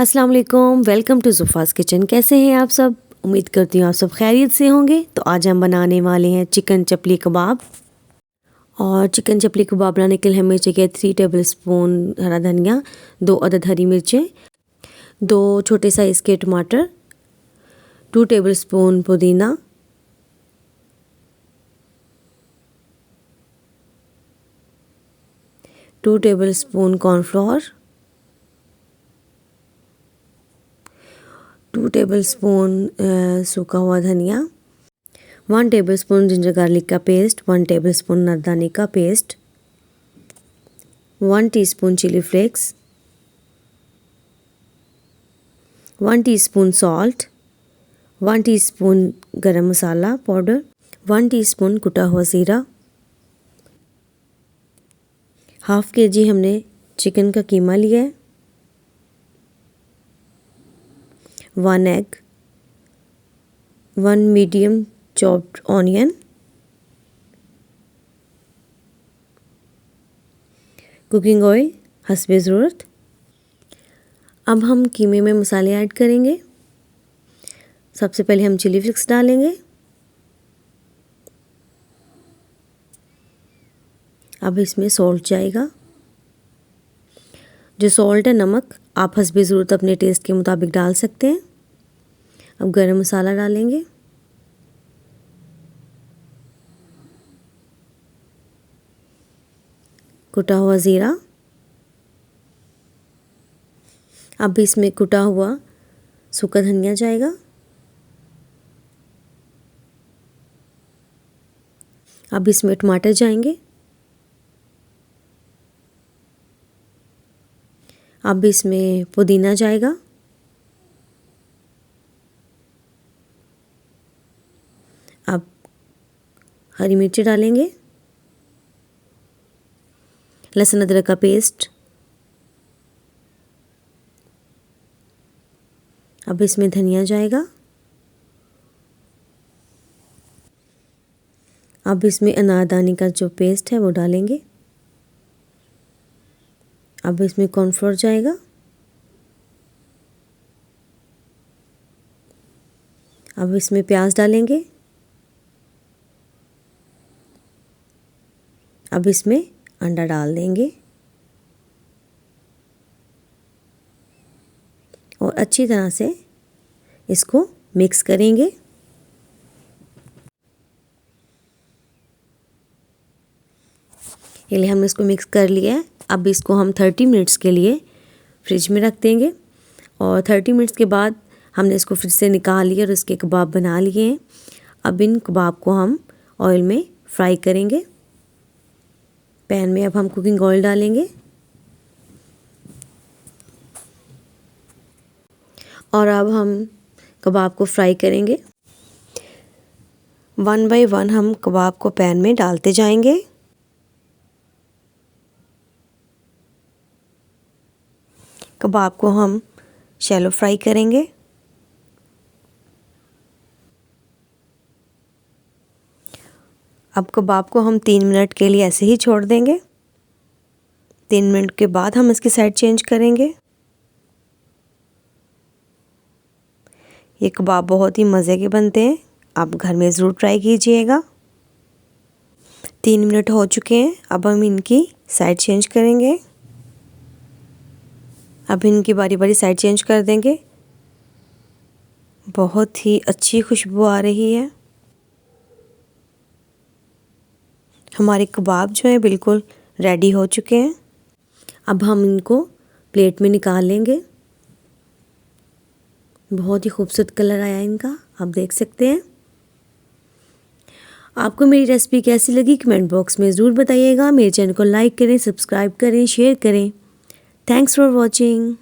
अस्सलाम वालेकुम, welcome to ज़ुफ़ास kitchen. कैसे हैं आप सब? उम्मीद करती हूँ आप सब खैरियत से होंगे। तो आज हम बनाने वाले हैं चिकन चपली कबाब। और चिकन चपली कबाब बनाने के लिए हमें चाहिए 3 टेबलस्पून हरा धनिया, 2 अदद हरी मिर्चें, 2 छोटे साइज़ के टमाटर, 2 टेबलस्पून पुदीना, 2 टेबलस्पून कॉर्नफ्लोर, 2 टेबलस्पून सूखा हुआ धनिया, 1 टेबलस्पून जिंजर गार्लिक का पेस्ट, 1 टेबलस्पून अदरक का paste, 1 teaspoon chilli flakes, 1 teaspoon salt, 1 teaspoon garam masala powder, 1 teaspoon कुटा हुआ ज़ीरा, हाफ़ kg हमने चिकन का कीमा लिया है, 1 egg, 1 medium chopped onion, cooking oil हस्बे ज़रूरत। अब हम कीमे में मसाले ऐड करेंगे। सबसे पहले हम चिली फ्लेक्स डालेंगे। अब इसमें सॉल्ट जाएगा। जो सॉल्ट है, नमक, आप हस्बे ज़रूरत अपने टेस्ट के मुताबिक डाल सकते हैं। अब गरम मसाला डालेंगे, कुटा हुआ ज़ीरा, अब इसमें कुटा हुआ सूखा धनिया जाएगा। अब इसमें टमाटर जाएंगे। अब इसमें पुदीना जाएगा। अब हरी मिर्ची डालेंगे, लहसुन अदरक का पेस्ट, अब इसमें धनिया जाएगा। अब इसमें अनारदाने का जो पेस्ट है वो डालेंगे। अब इसमें कॉर्नफ्लोर जाएगा। अब इसमें प्याज डालेंगे। अब इसमें अंडा डाल देंगे और अच्छी तरह से इसको मिक्स करेंगे। ये लिए हमने इसको मिक्स कर लिया है। अब इसको हम 30 मिनट्स के लिए फ्रिज में रख देंगे और 30 मिनट्स के बाद हमने इसको फ्रिज से निकाल लिया और इसके कबाब बना लिए हैं। अब इन कबाब को हम ऑयल में फ्राई करेंगे। पैन में अब हम कुकिंग ऑयल डालेंगे और अब हम कबाब को फ्राई करेंगे। 1 बाय 1 हम कबाब को पैन में डालते जाएंगे। कबाब को हम शैलो फ्राई करेंगे। अब कबाब को हम 3 मिनट के लिए ऐसे ही छोड़ देंगे। 3 मिनट के बाद हम इसकी साइड चेंज करेंगे। ये कबाब बहुत ही मज़े के बनते हैं, आप घर में ज़रूर ट्राई कीजिएगा। 3 मिनट हो चुके हैं। अब हम इनकी साइड चेंज करेंगे। अब इनकी बारी बारी साइड चेंज कर देंगे। बहुत ही अच्छी खुशबू आ रही है। हमारे कबाब जो हैं बिल्कुल रेडी हो चुके हैं। अब हम इनको प्लेट में निकाल लेंगे। बहुत ही खूबसूरत कलर आया इनका, आप देख सकते हैं। आपको मेरी रेसिपी कैसी लगी कमेंट बॉक्स में ज़रूर बताइएगा। मेरे चैनल को लाइक करें, सब्सक्राइब करें, शेयर करें। Thanks for watching.